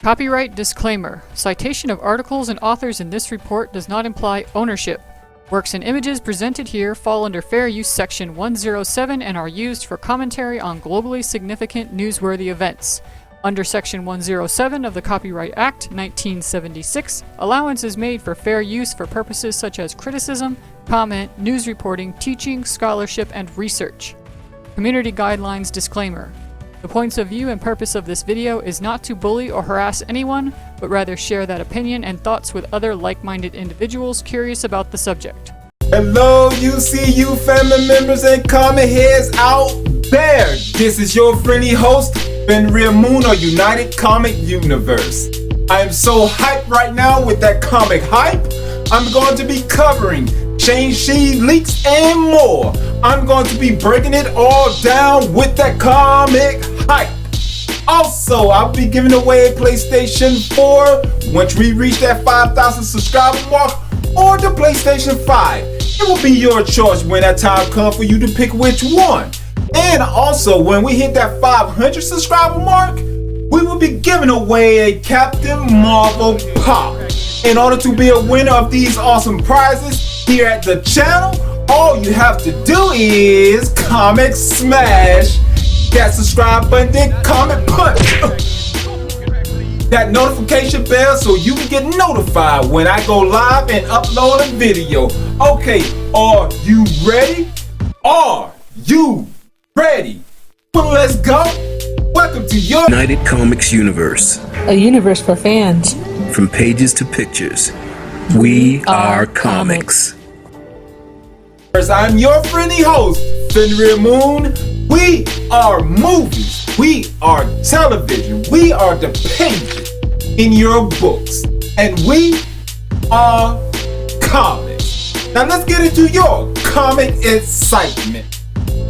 Copyright disclaimer. Citation of articles and authors in this report does not imply ownership. Works and images presented here fall under Fair Use Section 107 and are used for commentary on globally significant newsworthy events. Under Section 107 of the Copyright Act, 1976, allowance is made for fair use for purposes such as criticism, comment, news reporting, teaching, scholarship, and research. Community Guidelines Disclaimer. The points of view and purpose of this video is not to bully or harass anyone, but rather share that opinion and thoughts with other like-minded individuals curious about the subject. Hello, UCU family members and comic heads out there. This is your friendly host, Fenrir or United Comic Universe. I am so hyped right now with that comic hype. I'm going to be covering Shang leaks and more. I'm going to be breaking it all down with that comic hype. Also, I'll be giving away a PlayStation 4 once we reach that 5,000 subscriber mark, or the PlayStation 5. It will be your choice when that time comes for you to pick which one. And also, when we hit that 500 subscriber mark, we will be giving away a Captain Marvel pop. In order to be a winner of these awesome prizes here at the channel, all you have to do is comment smash that subscribe button, then comment punch that notification bell so you can get notified when I go live and upload a video. Okay, are you ready? Are you ready? Well, let's go. Welcome to your United Comics Universe. A universe for fans. From pages to pictures, we are comics. I'm your friendly host, Fenrir Moon. We are movies. We are television. We are the pages in your books. And we are comics. Now let's get into your comic excitement.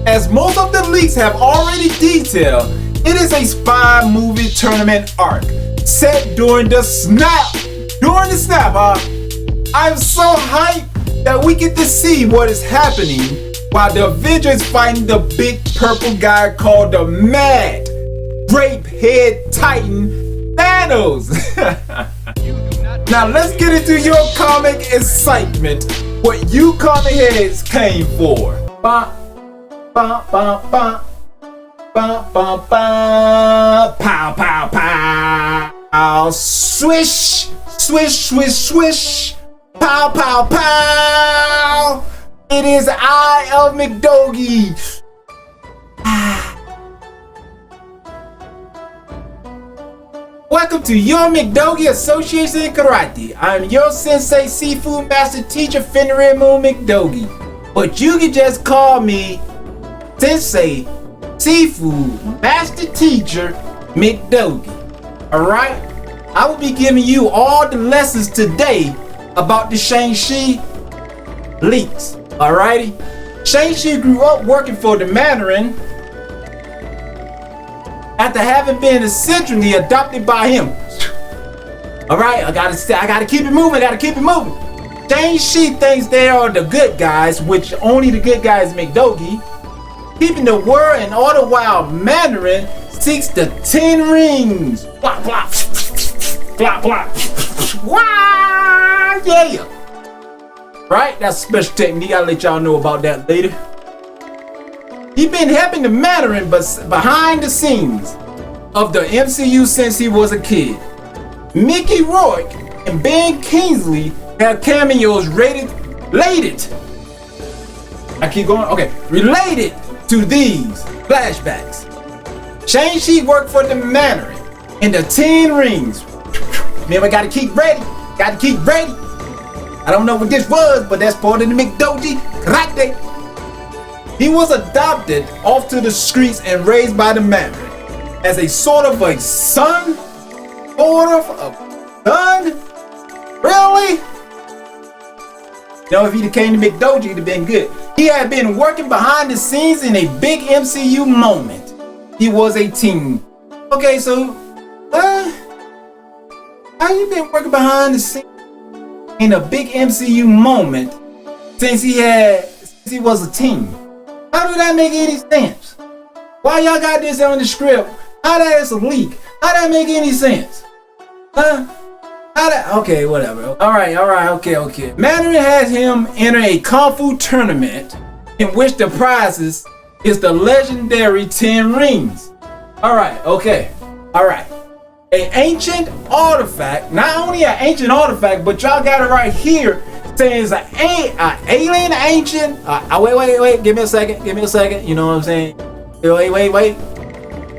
As most of the leaks have already detailed, it is a spy movie tournament arc set during the snap. I'm so hyped that we get to see what is happening while the Avengers fighting the big purple guy called the Mad Grape Head Titan Thanos. Now let's get into your comic excitement. What you comic heads came for. Ba, ba, ba, ba. Ba, ba, ba. Pow, pow, pow. Swish, swish, swish, swish. Pow, pow, pow. It is I of McDoji. Welcome to your McDoji Association in Karate. I'm your sensei seafood master teacher Fenrir McDoji. But you can just call me Sensei Seafood Master Teacher McDoji. Alright? I will be giving you all the lessons today about the Shang-Chi leaks. Alrighty? Shang-Chi grew up working for the Mandarin after having been essentially adopted by him. Alright, I gotta keep it moving, Shang-Chi thinks they are the good guys, which only the good guys McDoji, keeping the world in order while Mandarin seeks the 10 rings. Blah, blah, blah, blah. Wow, yeah. Right? That's a special technique. I'll let y'all know about that later. He been helping the Mandarin but behind the scenes of the MCU since he was a kid. Mickey Rourke and Ben Kingsley have cameos related to these flashbacks. Shang-Chi worked for the Mandarin in the 10 rings. Man, we gotta keep ready. I don't know what this was, but that's part of the McDoji karate. He was adopted off to the streets and raised by the Mandarin as a sort of a son? Really? If he'd came to McDoji, it'd have been good. He had been working behind the scenes in a big MCU moment. He was a teen. Okay, so, how you been working behind the scenes in a big MCU moment since he was a teen? How do that make any sense? Why y'all got this on the script? How that is a leak? How that make any sense? Huh? Okay, whatever. Alright, okay. Mandarin has him enter a Kung Fu tournament in which the prizes is the legendary 10 rings. Alright. An ancient artifact, not only an ancient artifact, but y'all got it right here saying it's an alien ancient. Wait, give me a second. You know what I'm saying? Wait.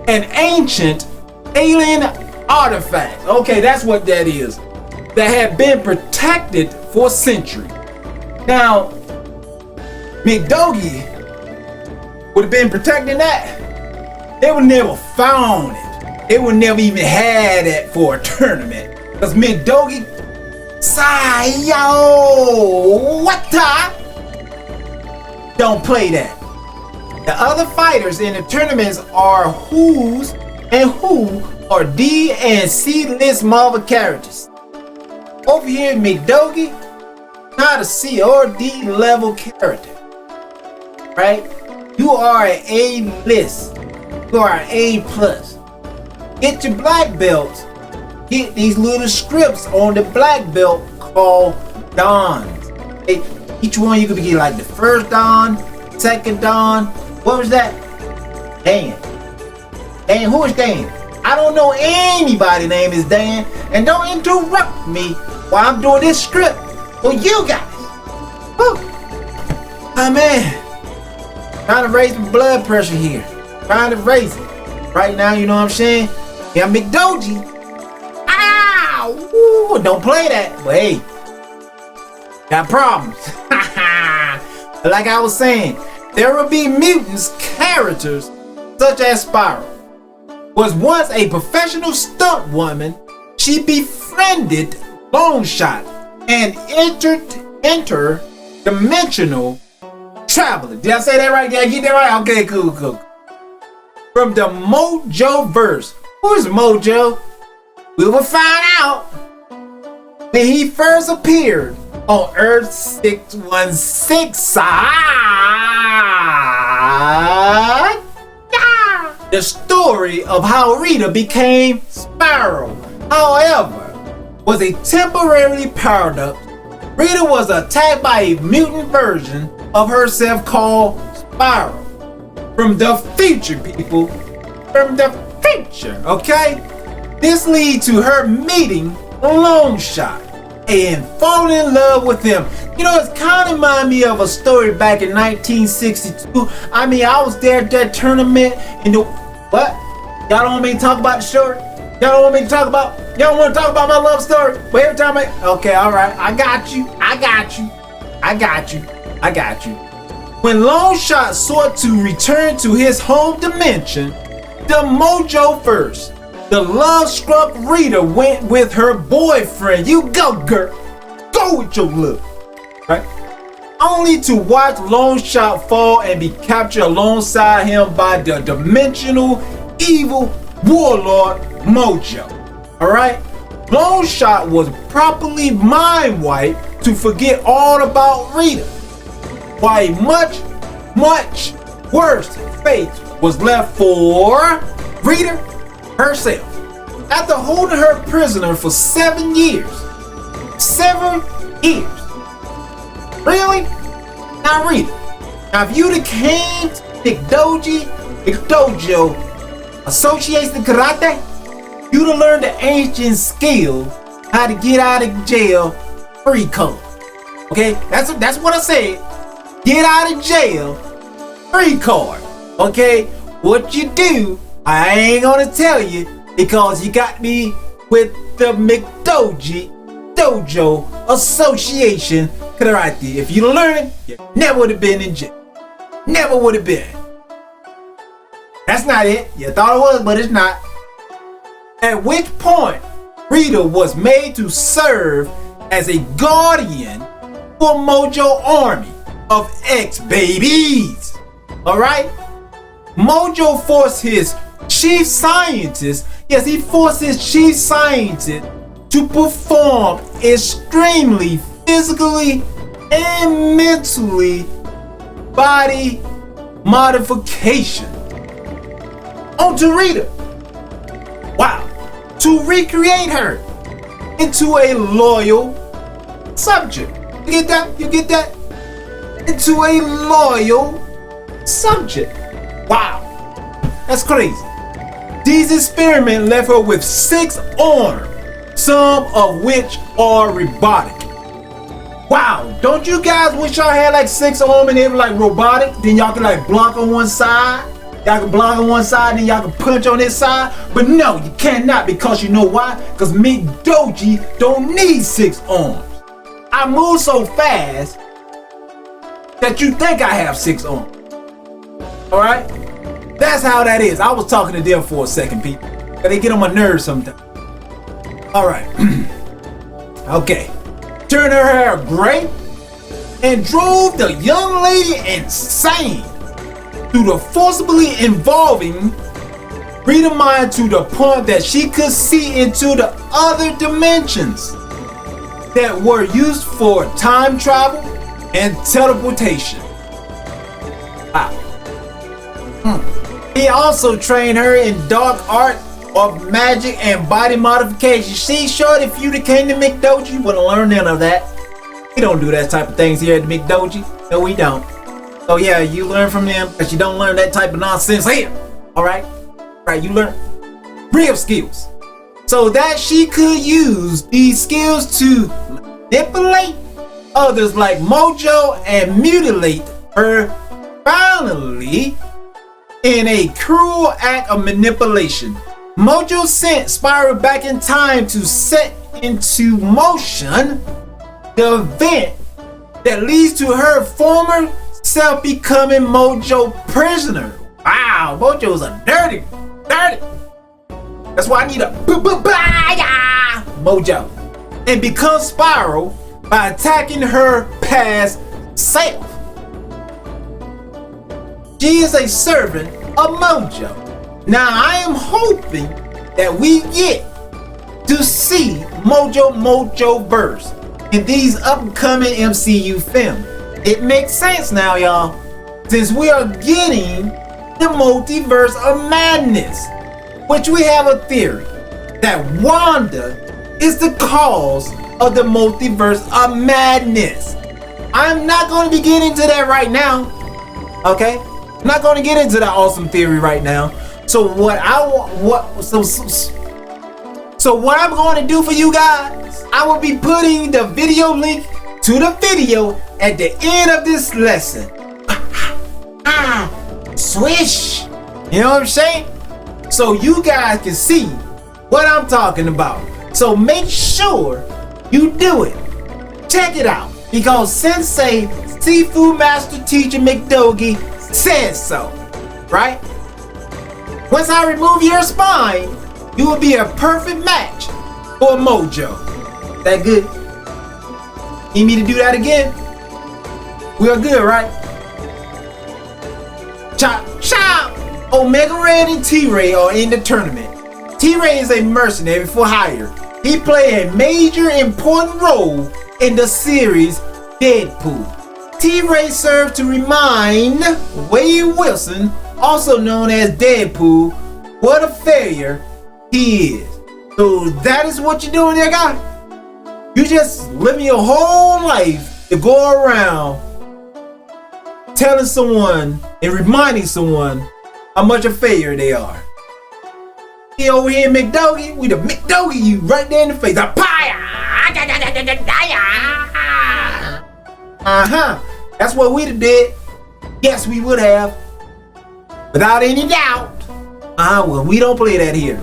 An ancient alien artifact. Okay, that's what that is. That had been protected for a century. Now, McDoji would have been protecting that. They would never found it. They would never even had it for a tournament. Because McDoji, what the? Don't play that. The other fighters in the tournaments are who's and who are D and C list Marvel characters. Over here, McDoji, not a C or D level character. Right? You are an A list. You are an A plus. Get your black belts. Get these little scripts on the black belt called Dons. Okay? Each one you could get like the first Don, second Don. What was that? Dan. Who is Dan? I don't know anybody named is Dan. And don't interrupt me while I'm doing this script for you guys. Woo. Oh man. Trying to raise my blood pressure here. Trying to raise it. Right now, you know what I'm saying? Yeah, McDoji. Ow! Ooh, don't play that. But hey, got problems. But like I was saying, there will be mutants characters such as Spiral. Was once a professional stunt woman. She befriended Longshot and interdimensional traveler. Did I say that right? Did I get that right? Okay, cool. From the Mojo verse. Who is Mojo? We will find out when he first appeared on Earth 616 side. The story of how Rita became Spiral, however, was a temporary paradox. Rita was attacked by a mutant version of herself called Spiral. From the future, people. From the future, okay? This leads to her meeting Longshot and falling in love with him. You know, it's kind of remind me of a story back in 1962. I mean, I was there at that tournament in the... What? Y'all don't want me to talk about the story? Y'all don't want me to talk about... Y'all don't want to talk about my love story? But every time okay, alright. I got you. When Longshot sought to return to his home dimension, the Mojo first, the love-struck Rita went with her boyfriend. You go, girl. Go with your love. Right? Only to watch Longshot fall and be captured alongside him by the dimensional evil warlord Mojo. Alright? Longshot was properly mind-wiped to forget all about Rita, while a much worse fate was left for Rita herself. After holding her prisoner for 7 years. 7 years. Really? Now Rita. Now if you'd have came to McDoji McDoJoe Association Karate, you'd have learned the ancient skill how to get out of jail free code. Okay? That's what I said. Get out of jail free card. Okay? What you do, I ain't gonna tell you because you got me with the McDoji McDoJoe Association Karate. If you learn, you never would have been in jail. Never would have been. That's not it. You thought it was, but it's not. At which point, Rita was made to serve as a guardian for Mojo Army of ex-babies. Alright? Mojo forced his chief scientist, yes, he forced his chief scientist to perform extremely physically and mentally body modification onto Rita. Wow. To recreate her into a loyal subject. You get that? You get that? Into a loyal subject. Wow. That's crazy. These experiments left her with 6 arms, some of which are robotic. Wow, don't you guys wish y'all had like 6 arms and they were like robotic? Then y'all can like block on one side. Y'all can block on one side, then y'all can punch on this side. But no, you cannot, because you know why? Because McDoji don't need 6 arms. I move so fast that you think I have 6 arms. Alright? That's how that is. I was talking to them for a second, people. They get on my nerves sometimes. Alright. Okay. Turned her hair gray and drove the young lady insane through the forcibly involving freedom mind to the point that she could see into the other dimensions that were used for time travel and teleportation. Wow. He also trained her in dark art of magic and body modification. See, short, if you came to McDoji, you wouldn't learn none of that. We don't do that type of things here at the McDoji. No, we don't. So yeah, you learn from them, but you don't learn that type of nonsense here. Alright? Right, you learn real skills. So that she could use these skills to manipulate others like Mojo and mutilate her finally in a cruel act of manipulation. Mojo sent Spiral back in time to set into motion the event that leads to her former self becoming Mojo prisoner. Wow, Mojo's a dirty. That's why I need a Mojo. And become Spiral by attacking her past self. She is a servant of Mojo. Now I am hoping that we get to see Mojo verse in these upcoming MCU films. It makes sense now, y'all, since we are getting the multiverse of madness, which we have a theory that Wanda is the cause of the multiverse of madness. I'm not going to be getting into that right now, okay? I'm not going to get into that awesome theory right now. So what I'm going to do for you guys, I will be putting the video link to the video at the end of this lesson. Swish. You know what I'm saying? So you guys can see what I'm talking about. So make sure you do it. Check it out. Because Sensei Seafood Master Teacher McDoji says so. Right? Once I remove your spine, you will be a perfect match for Mojo. That good? Need me to do that again? We are good, right? Chop, chop! Omega Red and T-Ray are in the tournament. T-Ray is a mercenary for hire. He played a major important role in the series Deadpool. T-Ray served to remind Wade Wilson, also known as Deadpool, what a failure he is. So that is what you're doing there, guy? You just living your whole life to go around telling someone and reminding someone how much a failure they are. He over here in McDoji, we the McDoji you right there in the face. That's what we'd have did. Yes, we would have. Without any doubt. Well, we don't play that here.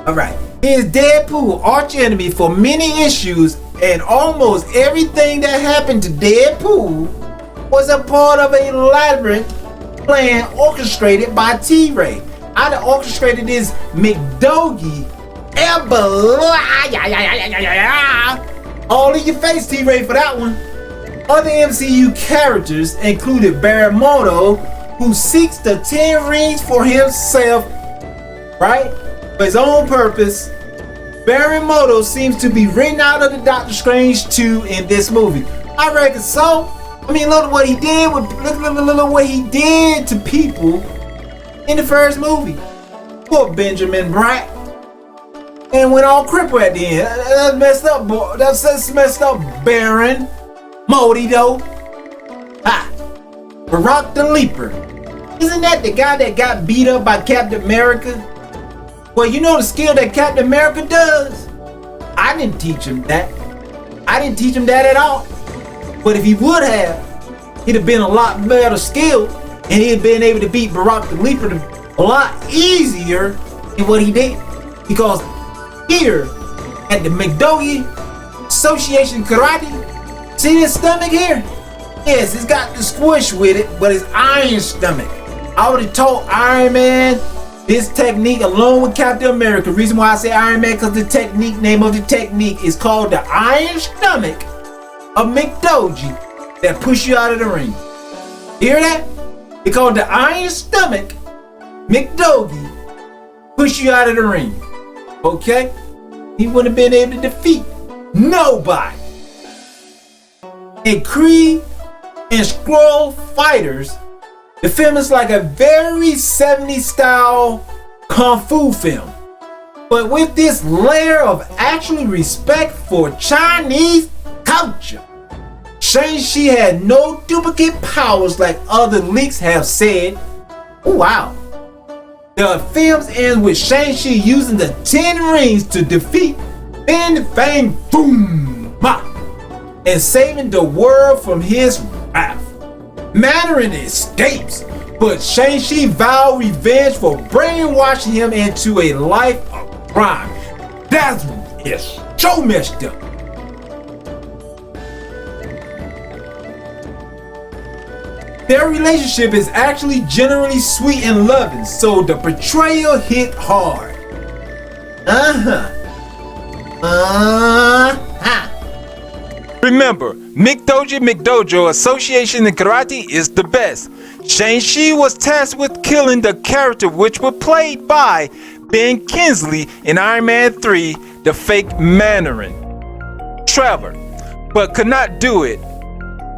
Alright. Here's Deadpool, arch enemy for many issues, and almost everything that happened to Deadpool was a part of a labyrinth plan orchestrated by T-Ray. I'd have orchestrated this McDoji all in your face, T-Ray, for that one. Other MCU characters included Barimoto, who seeks the 10 rings for himself, right? For his own purpose. Barimoto seems to be written out of the Doctor Strange 2 in this movie. I reckon so. I mean, look at what he did with look what he did to people in the first movie. Poor Benjamin Bratt. and went all cripple at the end. That's messed up, boy. That's messed up, Baron. Modi though. Ha! Barack the Leaper. Isn't that the guy that got beat up by Captain America? Well, you know the skill that Captain America does? I didn't teach him that. I didn't teach him that at all. But if he would have, he'd have been a lot better skilled, and he'd have been able to beat Barack the Leaper a lot easier than what he did. Because here at the McDoji Association Karate, see this stomach here? Yes, it's got the squish with it, but it's iron stomach. I would have taught Iron Man this technique along with Captain America. The reason why I say Iron Man, because the name of the technique is called the iron stomach of McDoji that push you out of the ring. Hear that? It's called the iron stomach McDoji push you out of the ring. Okay? He wouldn't have been able to defeat nobody. And Kree and Skrull fighters, the film is like a very 70s style kung fu film, but with this layer of actual respect for Chinese culture. Shang-Chi had no duplicate powers like other leaks have said. Oh, wow. The films end with Shang-Chi using the 10 rings to defeat Fin Fang Foom Ma and saving the world from his wrath. Mandarin escapes, but Shang-Chi vows revenge for brainwashing him into a life of crime. That's so messed up. Their relationship is actually generally sweet and loving, so the portrayal hit hard. Remember, McDoji McDoJoe Association in Karate is the best. Shang-Chi was tasked with killing the character, which was played by Ben Kingsley in Iron Man 3, the fake Mandarin. Trevor, but could not do it.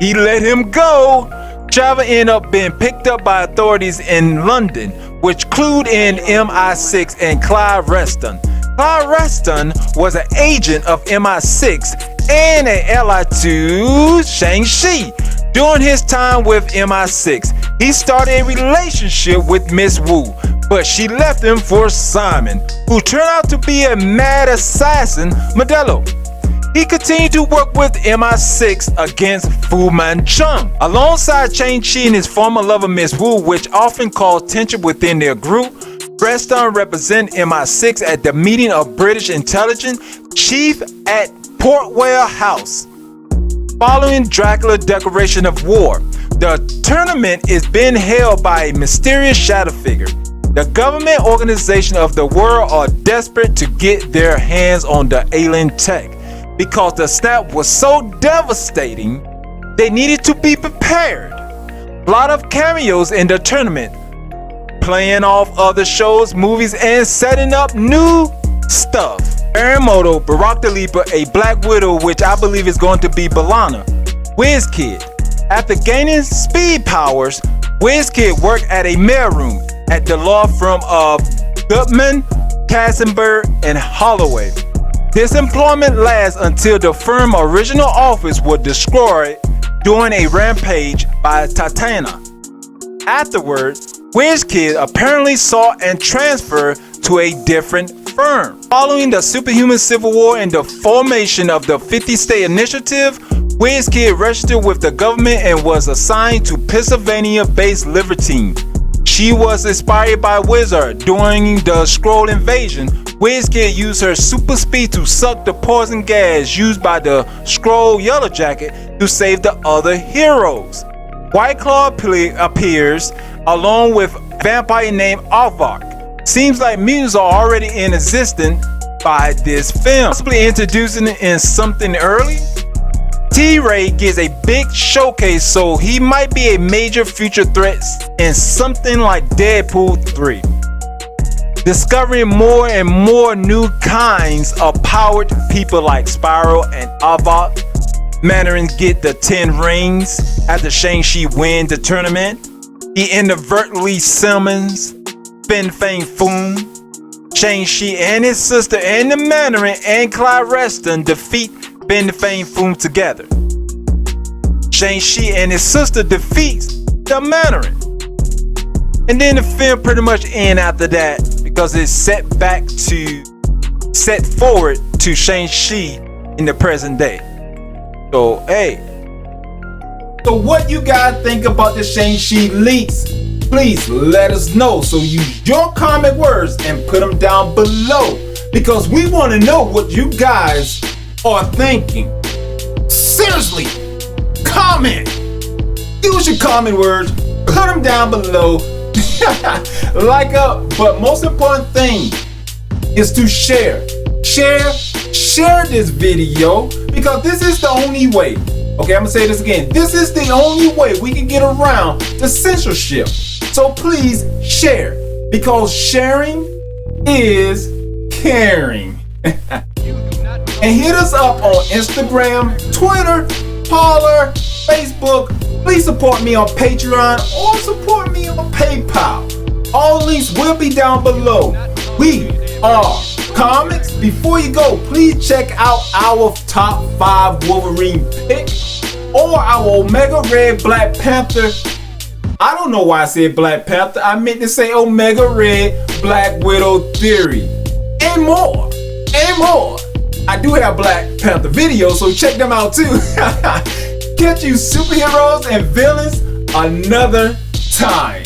He let him go. Trevor ended up being picked up by authorities in London, which clued in MI6 and Clyde Reston. Clyde Reston was an agent of MI6 and an ally to Shang-Chi. During his time with MI6, he started a relationship with Miss Wu, but she left him for Simon, who turned out to be a mad assassin, Modelo. He continued to work with MI6 against Fu Manchu, alongside Shang-Chi and his former lover Miss Wu, which often caused tension within their group. Preston represented MI6 at the meeting of British intelligence chief at Portwell House. Following Dracula's declaration of war, the tournament is being held by a mysterious shadow figure. The government organization of the world are desperate to get their hands on the alien tech. Because the snap was so devastating, they needed to be prepared. A lot of cameos in the tournament, playing off other shows, movies, and setting up new stuff. Aramoto, Barack the Leaper, a Black Widow, which I believe is going to be Balana. WizKid. After gaining speed powers, WizKid worked at a mailroom at the law firm of Goodman, Katzenberg, and Holloway. This employment lasts until the firm's original office was destroyed during a rampage by Titania. Afterwards, WizKid apparently sought and transferred to a different firm. Following the superhuman civil war and the formation of the 50-state initiative, WizKid registered with the government and was assigned to Pennsylvania-based Libertine. She was inspired by Wizard. During the Skrull invasion, WizKid used her super speed to suck the poison gas used by the Skrull Yellow Jacket to save the other heroes. White Claw appears along with a vampire named Avok. Seems like mutants are already in existence by this film. Possibly introducing it in something early. T-Ray gets a big showcase, so he might be a major future threat in something like Deadpool 3. Discovering more and more new kinds of powered people like Spiral and Avok. Mandarin get the 10 rings after Shang-Chi win the tournament. He inadvertently summons Fin Fang Foom. Shang-Chi and his sister and the Mandarin and Clyde Reston defeat Ben the Fame Foom together. Shang-Chi and his sister defeats the Mandarin. And then the film pretty much ends after that because it's set forward to Shang-Chi in the present day. So, hey. So what you guys think about the Shang-Chi leaks? Please let us know. So use your comment words and put them down below. Because we want to know what you guys are thinking. Seriously, comment. Use your comment words. Put them down below. Like up. But most important thing is to share. Share this video because this is the only way. Okay, I'm gonna say this again. This is the only way we can get around the censorship. So please share because sharing is caring. And hit us up on Instagram, Twitter, Parler, Facebook. Please support me on Patreon or support me on PayPal. All links will be down below. We are Comics. Before you go, please check out our top 5 Wolverine pick or our Omega Red Black Panther. I don't know why I said Black Panther. I meant to say Omega Red Black Widow theory. And more. I do have Black Panther videos, so check them out too. Catch you superheroes and villains another time.